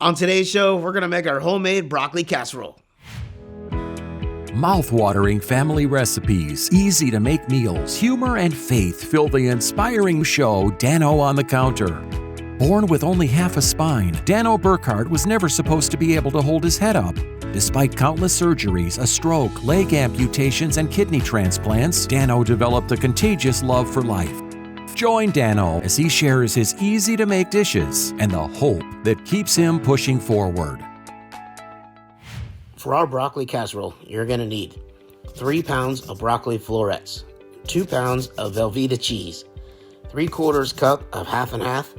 On today's show, we're going to make our homemade broccoli casserole. Mouth-watering family recipes, easy-to-make meals, humor and faith fill the inspiring show Dano on the Counter. Born with only half a spine, Dano Burkhardt was never supposed to be able to hold his head up. Despite countless surgeries, a stroke, leg amputations, and kidney transplants, Dano developed a contagious love for life. Join Dano as he shares his easy-to-make dishes and the hope that keeps him pushing forward. For our broccoli casserole, you're going to need 3 pounds of broccoli florets, 2 pounds of Velveeta cheese, 3/4 cup of half and half,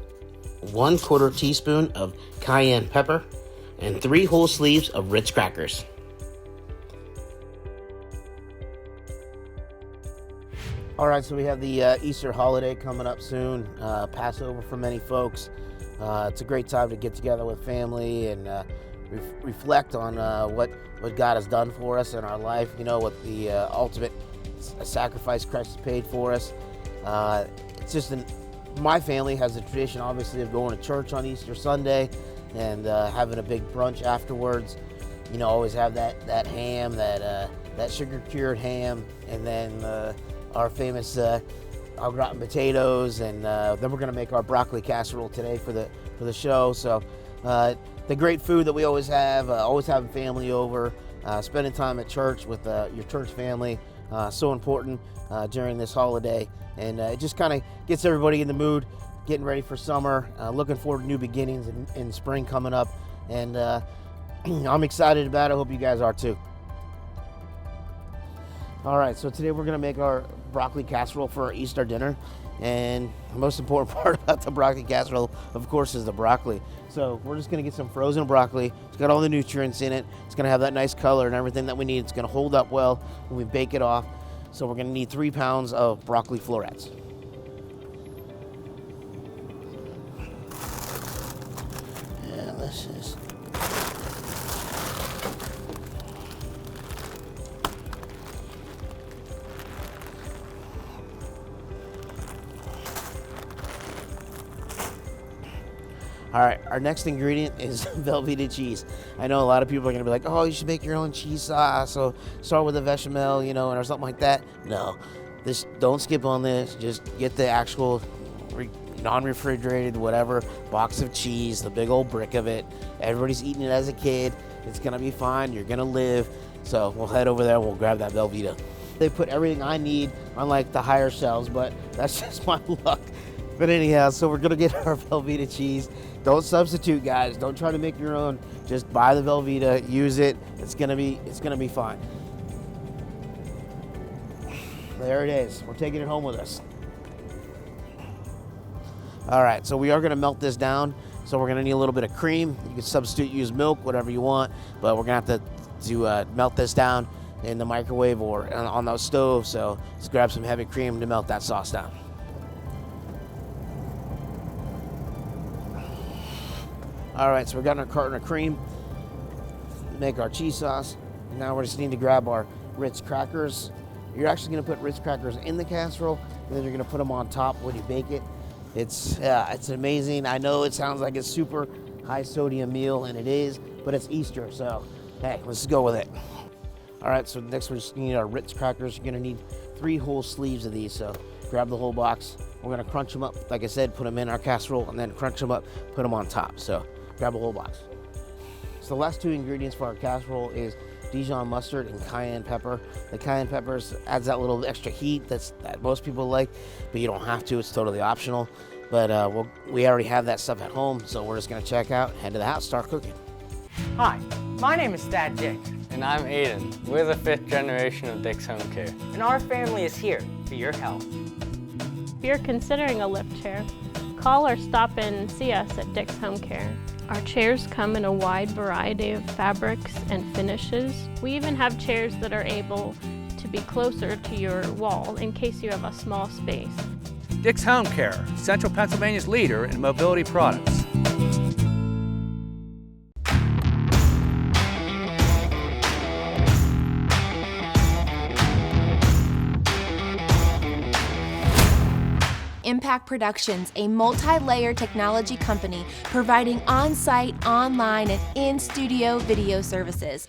1/4 teaspoon of cayenne pepper, and 3 whole sleeves of Ritz crackers. All right, so we have the Easter holiday coming up soon, Passover for many folks. It's a great time to get together with family and reflect on what God has done for us in our life, what the ultimate sacrifice Christ has paid for us. It's just my family has a tradition, obviously, of going to church on Easter Sunday and having a big brunch afterwards. Always have that ham, that sugar-cured ham, and then our famous au gratin potatoes, and then we're going to make our broccoli casserole today for the show. So the great food that we always have, always having family over, spending time at church with your church family, so important during this holiday. And it just kind of gets everybody in the mood, getting ready for summer, looking forward to new beginnings in spring coming up. And I'm excited about it. I hope you guys are too. All right, so today we're going to make our broccoli casserole for our Easter dinner. And the most important part about the broccoli casserole, of course, is the broccoli. So we're just going to get some frozen broccoli. It's got all the nutrients in it. It's going to have that nice color and everything that we need. It's going to hold up well when we bake it off. So we're going to need 3 pounds of broccoli florets. And this is... All right, our next ingredient is Velveeta cheese. I know a lot of people are gonna be like, oh, you should make your own cheese sauce, so start with a bechamel, or something like that. No, don't skip on this. Just get the actual non-refrigerated, whatever, box of cheese, the big old brick of it. Everybody's eating it as a kid. It's gonna be fine, you're gonna live. So we'll head over there and we'll grab that Velveeta. They put everything I need on like the higher shelves, but that's just my luck. But anyhow, so we're gonna get our Velveeta cheese. Don't substitute, guys. Don't try to make your own. Just buy the Velveeta, use it. It's gonna be fine. There it is. We're taking it home with us. All right, so we are gonna melt this down. So we're gonna need a little bit of cream. You can substitute, use milk, whatever you want. But we're gonna have to melt this down in the microwave or on the stove. So let's grab some heavy cream to melt that sauce down. All right, so we got our carton of cream, make our cheese sauce. Now we just need to grab our Ritz crackers. You're actually gonna put Ritz crackers in the casserole, and then you're gonna put them on top when you bake it. It's amazing. I know it sounds like a super high sodium meal, and it is, but it's Easter, so hey, let's go with it. All right, so next we just need our Ritz crackers. You're gonna need 3 whole sleeves of these, so grab the whole box. We're gonna crunch them up, like I said, put them in our casserole, and then crunch them up, put them on top. So grab a whole box. So the last 2 ingredients for our casserole is Dijon mustard and cayenne pepper. The cayenne peppers adds that little extra heat that most people like, but you don't have to. It's totally optional. But we already have that stuff at home, so we're just gonna check out, head to the house, start cooking. Hi, my name is Dad Dick. And I'm Aiden. We're the 5th generation of Dick's Home Care. And our family is here for your health. If you're considering a lift chair, call or stop in and see us at Dick's Home Care. Our chairs come in a wide variety of fabrics and finishes. We even have chairs that are able to be closer to your wall in case you have a small space. Dick's Home Care, Central Pennsylvania's leader in mobility products. Impact Productions, a multi-layer technology company providing on-site, online, and in-studio video services.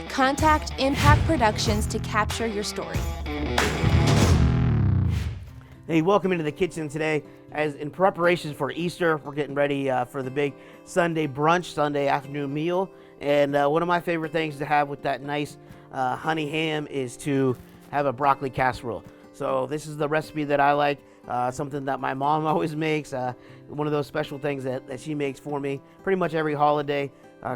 Contact Impact Productions to capture your story. Hey, welcome into the kitchen today. As in preparations for Easter, we're getting ready for the big Sunday brunch, Sunday afternoon meal. And one of my favorite things to have with that nice honey ham is to have a broccoli casserole. So this is the recipe that I like, something that my mom always makes, one of those special things that she makes for me pretty much every holiday.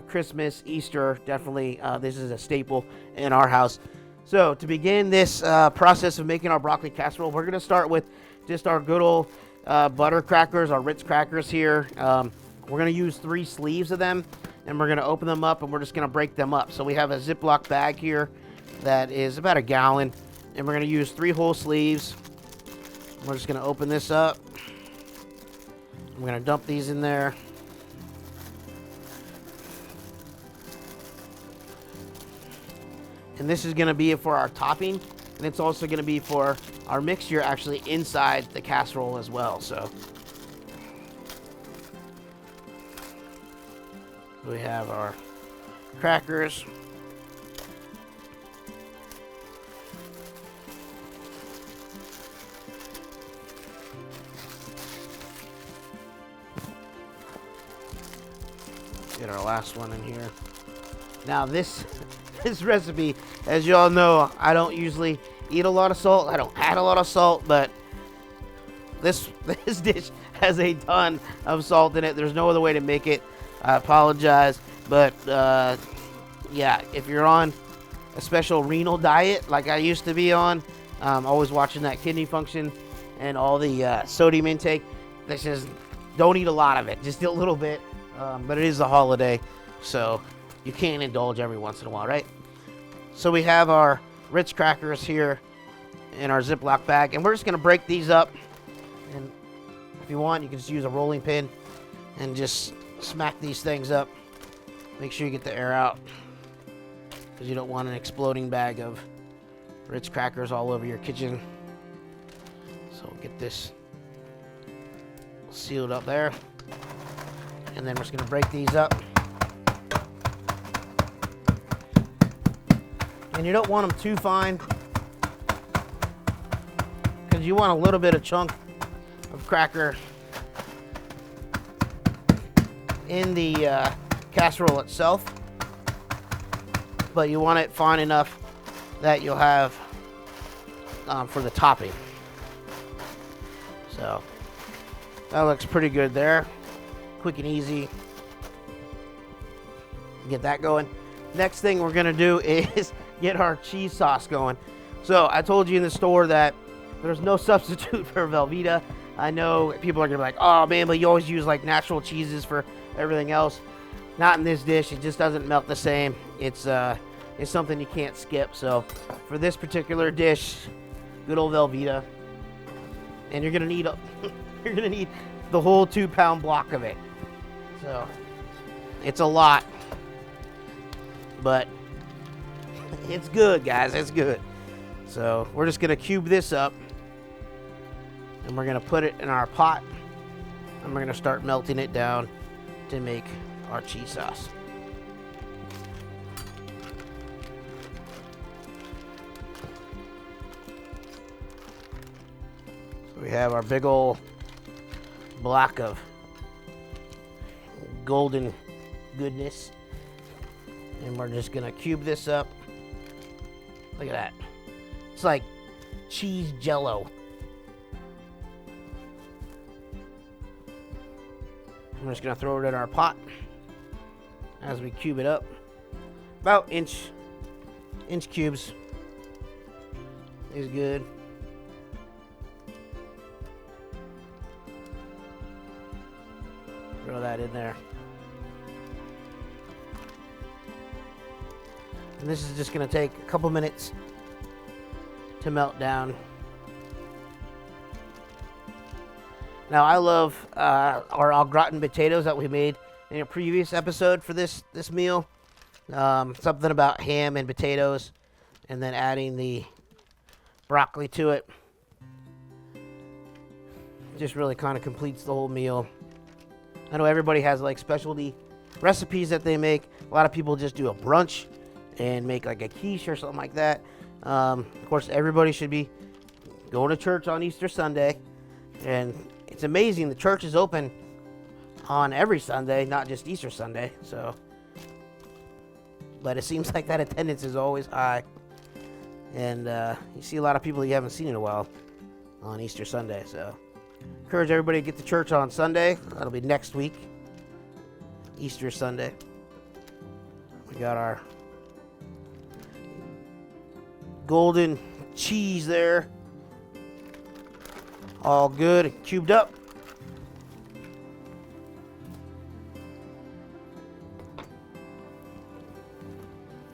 Christmas, Easter, definitely this is a staple in our house. So to begin this process of making our broccoli casserole, we're going to start with just our good old butter crackers, our Ritz crackers here. We're going to use 3 sleeves of them, and we're going to open them up, and we're just going to break them up. So we have a Ziploc bag here that is about 1 gallon, and we're going to use 3 whole sleeves. We're just going to open this up. I'm going to dump these in there. And this is going to be for our topping, and it's also going to be for our mixture actually inside the casserole as well. So we have our crackers. Get our last one in here. Now this recipe, as you all know, I don't usually eat a lot of salt. I don't add a lot of salt, but this dish has a ton of salt in it. There's no other way to make it. I apologize, but yeah, if you're on a special renal diet like I used to be on, always watching that kidney function and all the sodium intake, this is, don't eat a lot of it, just a little bit. But it is a holiday, so you can indulge every once in a while, right? So we have our Ritz crackers here in our Ziploc bag, and we're just going to break these up. And if you want, you can just use a rolling pin and just smack these things up. Make sure you get the air out, because you don't want an exploding bag of Ritz crackers all over your kitchen. So we'll get this sealed up there. And then we're just going to break these up. And you don't want them too fine, because you want a little bit of chunk of cracker in the casserole itself, but you want it fine enough that you'll have for the topping. So that looks pretty good there. Quick and easy. Get that going. Next thing we're gonna do is get our cheese sauce going. So I told you in the store that there's no substitute for Velveeta. I know people are gonna be like, oh man, but you always use like natural cheeses for everything else. Not in this dish. It just doesn't melt the same. It's something you can't skip. So for this particular dish, good old Velveeta, and you're gonna need the whole 2-pound block of it. So it's a lot, but it's good, guys. It's good. So we're just gonna cube this up, and we're gonna put it in our pot, and we're gonna start melting it down to make our cheese sauce. So we have our big old block of golden goodness, and we're just gonna cube this up. Look at that. It's like cheese jello. I'm just gonna throw it in our pot as we cube it up. About inch cubes is good. Throw that in there. And this is just going to take a couple minutes to melt down. Now I love our au gratin potatoes that we made in a previous episode for this meal. Something about ham and potatoes, and then adding the broccoli to it. Just really kind of completes the whole meal. I know everybody has like specialty recipes that they make. A lot of people just do a brunch and make like a quiche or something like that. Of course, everybody should be going to church on Easter Sunday. And it's amazing, the church is open on every Sunday, not just Easter Sunday. So, but it seems like that attendance is always high. And you see a lot of people you haven't seen in a while on Easter Sunday. So encourage everybody to get to church on Sunday. That'll be next week, Easter Sunday. We got our golden cheese there, all good and cubed up.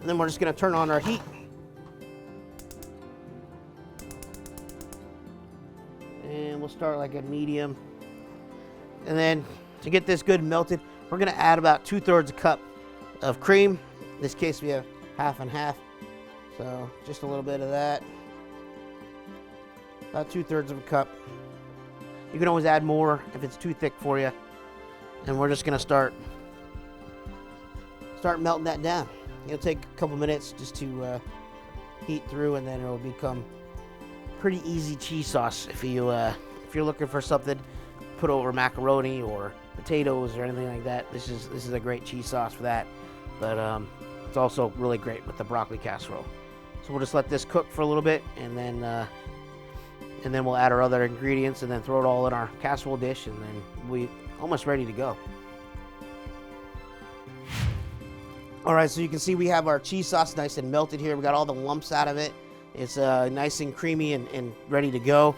And then we're just going to turn on our heat. And we'll start like a medium. And then to get this good melted, we're going to add about 2/3 a cup of cream. In this case, we have half and half. So just a little bit of that. About 2/3 of a cup. You can always add more if it's too thick for you. And we're just going to start melting that down. It'll take a couple minutes just to heat through, and then it'll become pretty easy cheese sauce. If you're looking for something put over macaroni or potatoes or anything like that, this is a great cheese sauce for that. But it's also really great with the broccoli casserole. So we'll just let this cook for a little bit, and then we'll add our other ingredients, and then throw it all in our casserole dish, and then we're almost ready to go. All right, so you can see we have our cheese sauce nice and melted here. We got all the lumps out of it. It's nice and creamy and ready to go.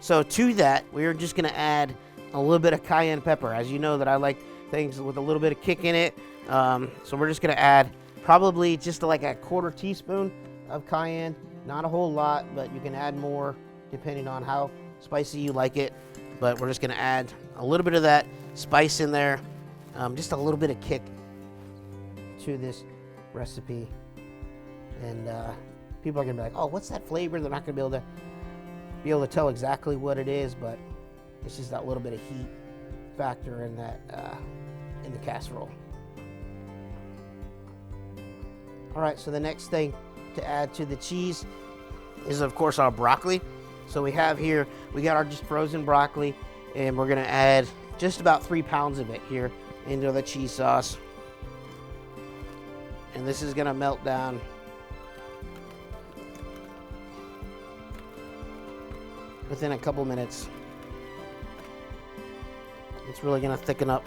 So to that, we're just gonna add a little bit of cayenne pepper. As you know that I like things with a little bit of kick in it. So we're just gonna add probably just like a 1/4 teaspoon of cayenne. Not a whole lot, but you can add more depending on how spicy you like it. But we're just gonna add a little bit of that spice in there. Just a little bit of kick to this recipe. And people are gonna be like, oh, what's that flavor? They're not gonna be able to tell exactly what it is, but it's just that little bit of heat factor in that in the casserole. All right, so the next thing to add to the cheese is, of course, our broccoli. So we have here, we got our just frozen broccoli, and we're gonna add just about 3 pounds of it here into the cheese sauce. And this is gonna melt down within a couple minutes. It's really gonna thicken up.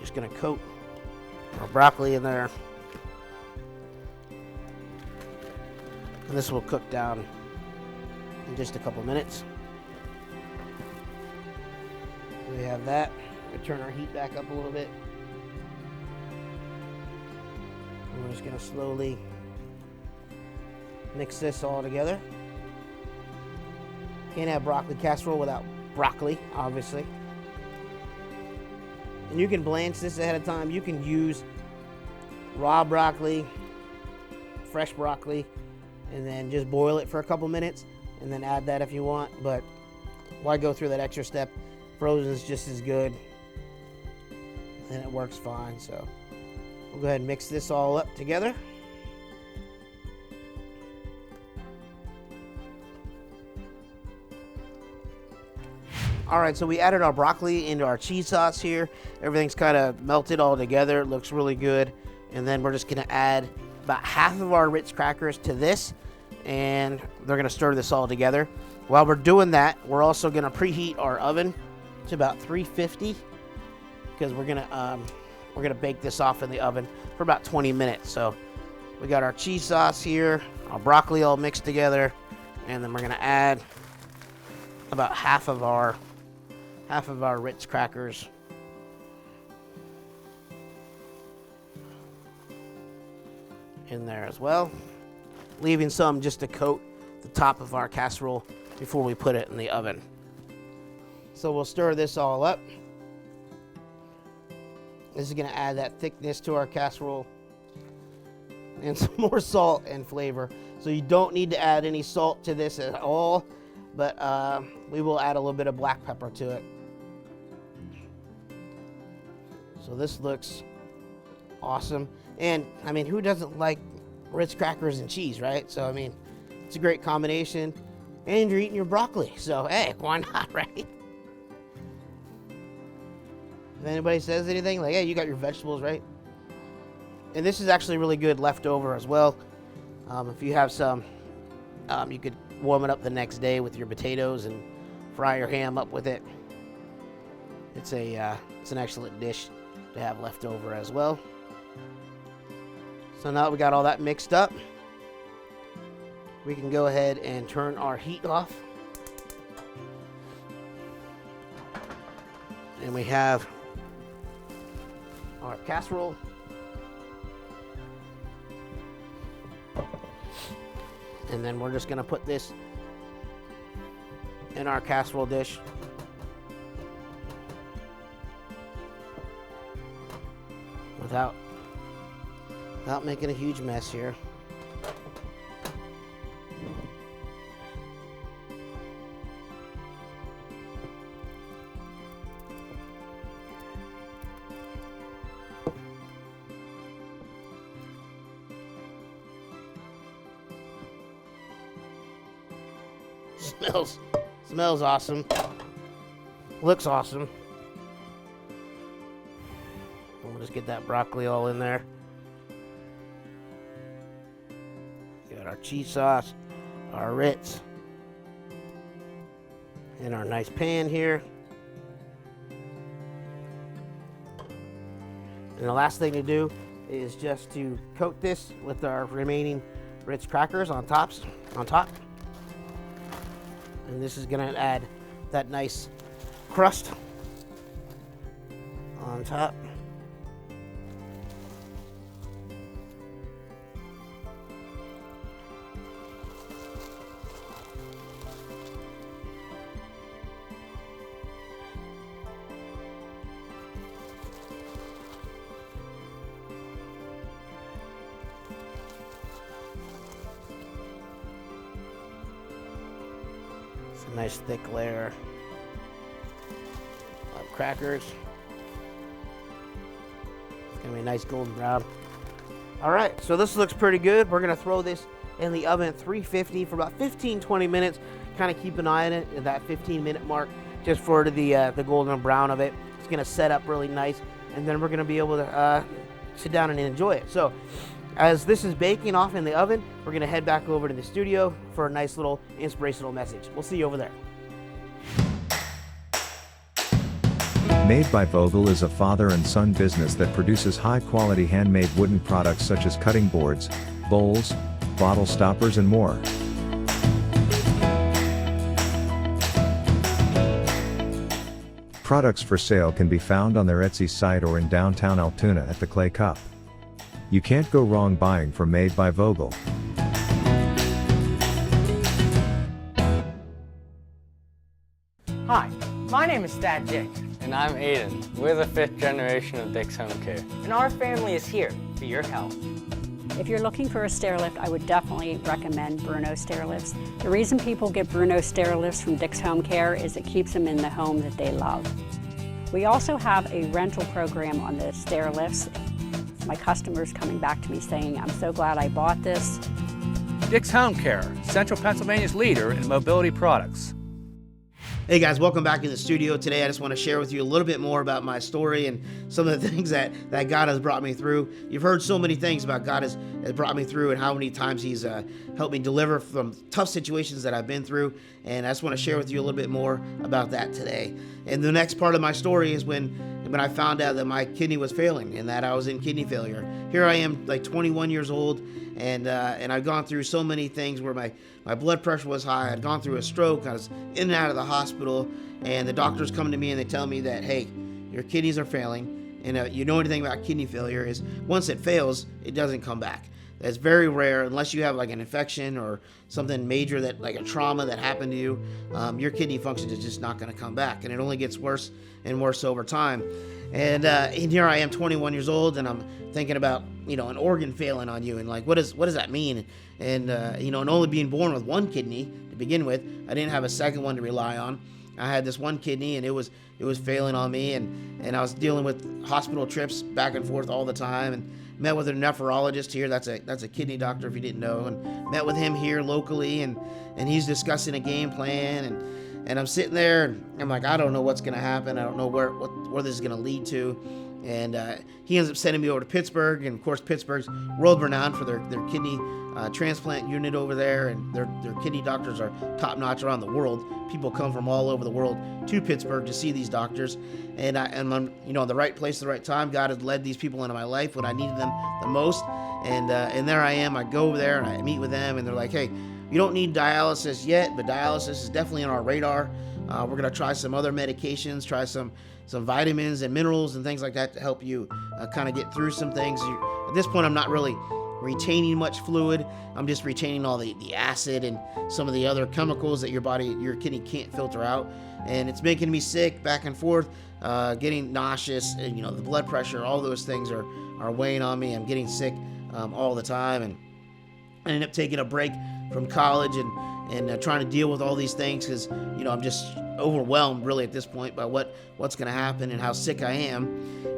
Just gonna coat our broccoli in there. And this will cook down in just a couple minutes. We have that. We'll turn our heat back up a little bit. And we're just gonna slowly mix this all together. Can't have broccoli casserole without broccoli, obviously. And you can blanch this ahead of time. You can use raw broccoli, fresh broccoli, and then just boil it for a couple minutes and then add that if you want. But why go through that extra step? Frozen is just as good, and it works fine. So we'll go ahead and mix this all up together. All right, so we added our broccoli into our cheese sauce here. Everything's kind of melted all together. It looks really good. And then we're just gonna add about half of our Ritz crackers to this, and they're gonna stir this all together. While we're doing that, we're also gonna preheat our oven to about 350, because we're gonna bake this off in the oven for about 20 minutes. So we got our cheese sauce here, our broccoli all mixed together, and then we're gonna add about half of our Ritz crackers. In there as well, leaving some just to coat the top of our casserole before we put it in the oven. So we'll stir this all up. This is gonna add that thickness to our casserole and some more salt and flavor. So you don't need to add any salt to this at all, but we will add a little bit of black pepper to it. So this looks awesome. And I mean, who doesn't like Ritz crackers and cheese, right? So I mean, it's a great combination. And you're eating your broccoli, so hey, why not, right? If anybody says anything, like, hey, you got your vegetables, right? And this is actually really good leftover as well. If you have some, you could warm it up the next day with your potatoes and fry your ham up with it. It's an excellent dish to have leftover as well. So now that we got all that mixed up, we can go ahead and turn our heat off. And we have our casserole. And then we're just gonna put this in our casserole dish. Without making a huge mess here. Smells awesome. Looks awesome. We'll just get that broccoli all in there. Got our cheese sauce, our Ritz, and our nice pan here. And the last thing to do is just to coat this with our remaining Ritz crackers on top. And this is gonna add that nice crust on top. A nice thick layer of crackers. It's gonna be a nice golden brown. All right, so this looks pretty good. We're gonna throw this in the oven at 350 for about 15-20 minutes. Kind of keep an eye on it at that 15-minute mark, just for the golden brown of it. It's gonna set up really nice, and then we're gonna be able to sit down and enjoy it. So, as this is baking off in the oven, we're gonna head back over to the studio for a nice little inspirational message. We'll see you over there. Made by Vogel is a father and son business that produces high-quality handmade wooden products such as cutting boards, bowls, bottle stoppers, and more. Products for sale can be found on their Etsy site or in downtown Altoona at the Clay Cup. You can't go wrong buying from Made by Vogel. Hi, my name is Dad Dick, And I'm Aiden. We're the 5th generation of Dick's Home Care. and our family is here for your health. If you're looking for a stair lift, I would definitely recommend Bruno stair lifts. The reason people get Bruno stair lifts from Dick's Home Care is it keeps them in the home that they love. We also have a rental program on the stair lifts. My customers coming back to me saying, I'm so glad I bought this. Dick's Home Care, Central Pennsylvania's leader in mobility products. Hey guys, welcome back to the studio. Today I just want to share with you a little bit more about my story and some of the things that God has brought me through. You've heard so many things about God has brought me through and how many times He's helped me deliver from tough situations that I've been through. And I just want to share with you a little bit more about that today. And the next part of my story is when I found out that my kidney was failing and that I was in kidney failure. Here I am, like 21 years old, and I've gone through so many things where my blood pressure was high. I'd gone through a stroke. I was in and out of the hospital, and the doctors come to me and they tell me that, hey, your kidneys are failing. And you know anything about kidney failure is once it fails, it doesn't come back. that's very rare unless you have like an infection or something major, that like a trauma that happened to you. Your kidney function is just not going to come back, and it only gets worse and worse over time. And here I am, 21 years old, and I'm thinking about, an organ failing on you, and like, what does that mean? And and only being born with one kidney to begin with, I didn't have a second one to rely on. I had this one kidney, and it was failing on me, and I was dealing with hospital trips back and forth all the time, and met with a nephrologist here. That's a kidney doctor, if you didn't know, and met with him here locally, and he's discussing a game plan, and I'm sitting there, and I'm like, I don't know what's gonna happen. I don't know where this is gonna lead to. And he ends up sending me over to Pittsburgh, and of course Pittsburgh's world renowned for their kidney transplant unit over there, and their kidney doctors are top notch around the world. People come from all over the world to Pittsburgh to see these doctors, and I'm in the right place at the right time. God has led these people into my life when I needed them the most, and there I am. I go over there and I meet with them, and they're like, hey, you don't need dialysis yet, but dialysis is definitely on our radar. We're gonna try some other medications, try some vitamins and minerals and things like that to help you kind of get through some things. At this point, I'm not really retaining much fluid. I'm just retaining all the acid and some of the other chemicals that your kidney can't filter out, and it's making me sick back and forth, getting nauseous, and the blood pressure, all those things are weighing on me. I'm getting sick all the time, and I ended up taking a break from college and trying to deal with all these things, because I'm just overwhelmed really at this point by what's going to happen and how sick I am.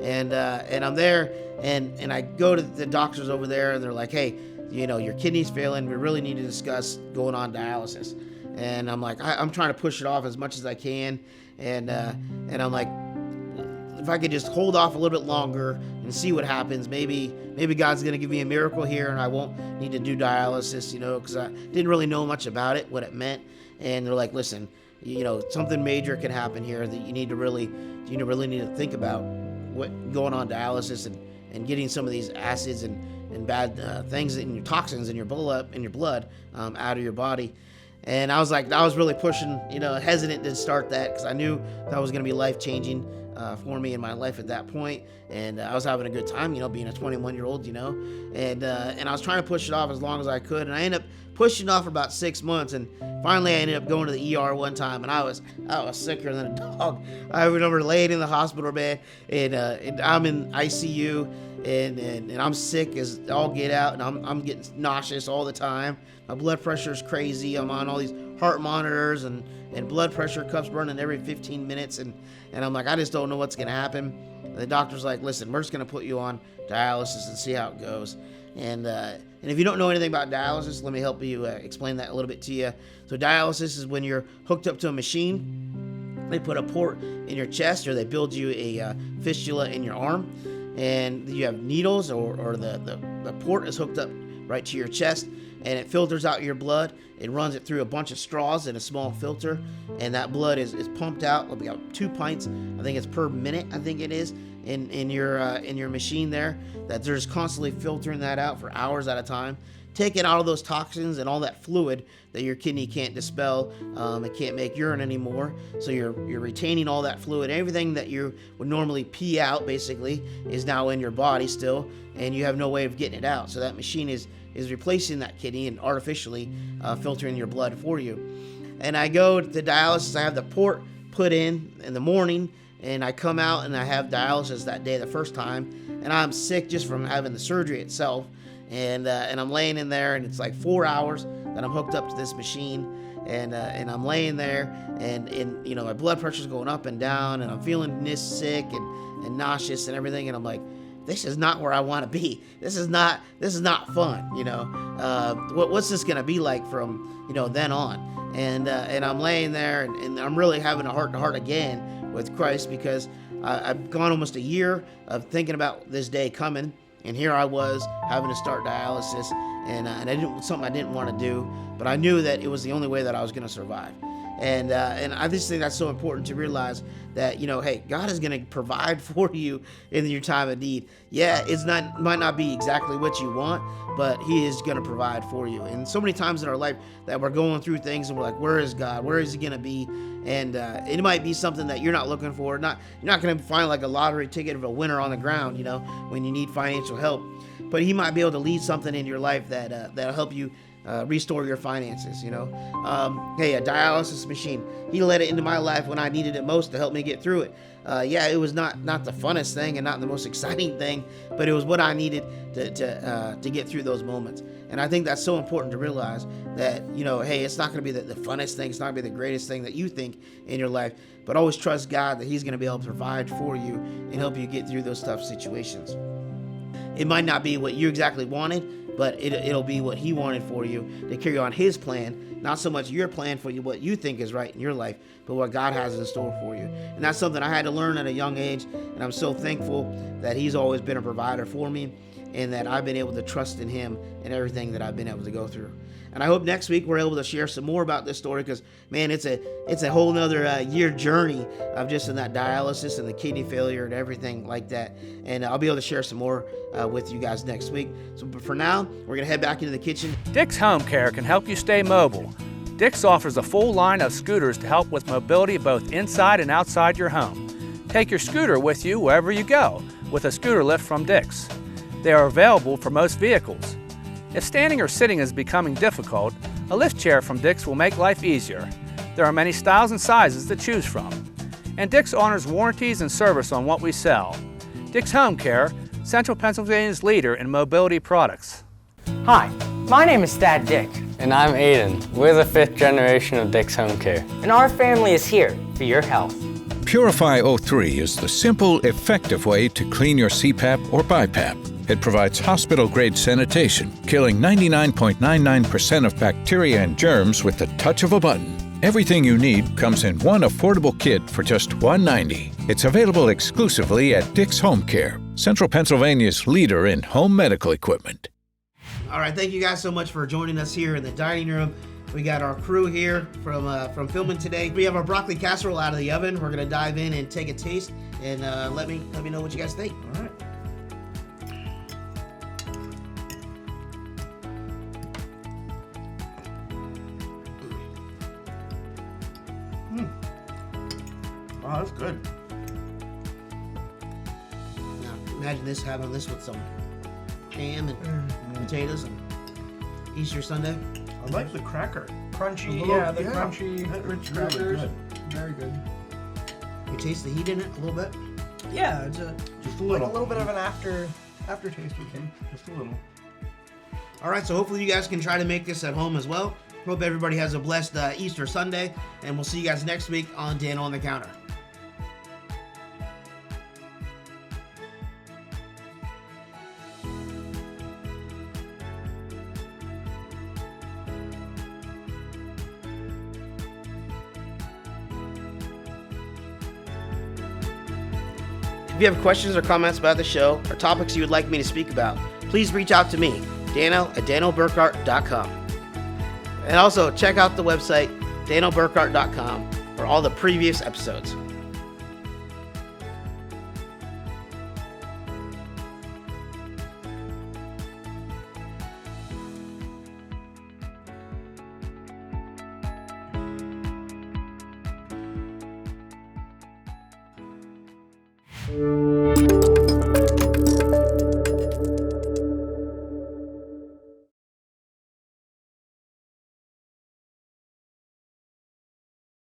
And I'm there, and I go to the doctors over there, and they're like, hey, your kidney's failing. We really need to discuss going on dialysis. And I'm like, I'm trying to push it off as much as I can, and I'm like, if I could just hold off a little bit longer and see what happens, maybe God's going to give me a miracle here, and I won't need to do dialysis, because I didn't really know much about it, what it meant. And they're like, listen, something major can happen here that you really need to think about what going on dialysis and getting some of these acids and bad things in your toxins in your blood out of your body. And I was really pushing, hesitant to start that, because I knew that was going to be life-changing for me in my life at that point. And I was having a good time, being a 21-year-old, and I was trying to push it off as long as I could. And I ended up pushing it off for about 6 months, and finally I ended up going to the ER one time, and I was sicker than a dog. I remember laying in the hospital bed, and I'm in ICU, and I'm sick as all get out, and I'm getting nauseous all the time. My blood pressure is crazy. I'm on all these heart monitors, and blood pressure cuffs burning every 15 minutes, and I'm like, I just don't know what's gonna happen. And the doctor's like, listen, we're just gonna put you on dialysis and see how it goes. And if you don't know anything about dialysis, let me help you explain that a little bit to you. So dialysis is when you're hooked up to a machine. They put a port in your chest, or they build you a fistula in your arm, and you have needles, or the port is hooked up right to your chest, and it filters out your blood. It runs it through a bunch of straws in a small filter, and that blood is pumped out. We got 2 pints, I think it's per minute, I think it is, in your machine there, that they're just constantly filtering that out for hours at a time, taking out all those toxins and all that fluid that your kidney can't dispel. It can't make urine anymore, so you're retaining all that fluid. Everything that you would normally pee out basically is now in your body still, and you have no way of getting it out. So that machine is replacing that kidney and artificially filtering your blood for you. And I go to dialysis. I have the port put in the morning, and I come out and I have dialysis that day the first time, and I'm sick just from having the surgery itself. And I'm laying in there, and it's like 4 hours that I'm hooked up to this machine, and I'm laying there, and my blood pressure's going up and down, and I'm feeling this sick and nauseous and everything, and I'm like, this is not where I want to be. This is not fun. What's this gonna be like from then on? And I'm laying there, and I'm really having a heart-to-heart again with Christ, because I've gone almost a year of thinking about this day coming, and here I was having to start dialysis, and something I didn't want to do, but I knew that it was the only way that I was going to survive. And I just think that's so important to realize that, hey, God is going to provide for you in your time of need. Yeah, might not be exactly what you want, but He is going to provide for you. And so many times in our life that we're going through things and we're like, where is God? Where is He going to be? And it might be something that you're not looking for. You're not going to find like a lottery ticket of a winner on the ground, you know, when you need financial help. But he might be able to lead something in your life that'll help you restore your finances, you know. Hey, a dialysis machine. He let it into my life when I needed it most to help me get through it. Yeah, it was not the funnest thing and not the most exciting thing, but it was what I needed to get through those moments. And I think that's so important to realize that, you know, hey, it's not going to be the funnest thing. It's not going to be the greatest thing that you think in your life, but always trust God that he's going to be able to provide for you and help you get through those tough situations. It might not be what you exactly wanted, but it'll be what he wanted for you to carry on his plan, not so much your plan for you, what you think is right in your life, but what God has in store for you. And that's something I had to learn at a young age, and I'm so thankful that he's always been a provider for me and that I've been able to trust in him in everything that I've been able to go through. And I hope next week we're able to share some more about this story, because, man, it's a whole nother year journey of just in that dialysis and the kidney failure and everything like that. And I'll be able to share some more with you guys next week. So but for now, we're going to head back into the kitchen. Dick's Home Care can help you stay mobile. Dick's offers a full line of scooters to help with mobility both inside and outside your home. Take your scooter with you wherever you go with a scooter lift from Dick's. They are available for most vehicles. If standing or sitting is becoming difficult, a lift chair from Dick's will make life easier. There are many styles and sizes to choose from. And Dick's honors warranties and service on what we sell. Dick's Home Care, Central Pennsylvania's leader in mobility products. Hi, my name is Dad Dick, And I'm Aiden. We're the 5th generation of Dick's Home Care. and our family is here for your health. Purify O3 is the simple, effective way to clean your CPAP or BiPAP. It provides hospital-grade sanitation, killing 99.99% of bacteria and germs with the touch of a button. Everything you need comes in one affordable kit for just $1.90. It's available exclusively at Dick's Home Care, Central Pennsylvania's leader in home medical equipment. All right, thank you guys so much for joining us here in the dining room. We got our crew here from filming today. We have our broccoli casserole out of the oven. We're gonna dive in and take a taste, and let me know what you guys think. All right. Wow, that's good. Now, imagine having this with some ham and potatoes and Easter Sunday. I like the cracker. Crunchy, crunchy It's crackers. really good. Very good. You taste the heat in it a little bit? Yeah, it's Just a little. like a little bit of an aftertaste we can. Just a little. All right, so hopefully you guys can try to make this at home as well. Hope everybody has a blessed Easter Sunday, and we'll see you guys next week on Dano on the Counter. If you have questions or comments about the show or topics you would like me to speak about, please reach out to me, Dano@DanoBurkhart.com. And also check out the website, DanoBurkhart.com, for all the previous episodes.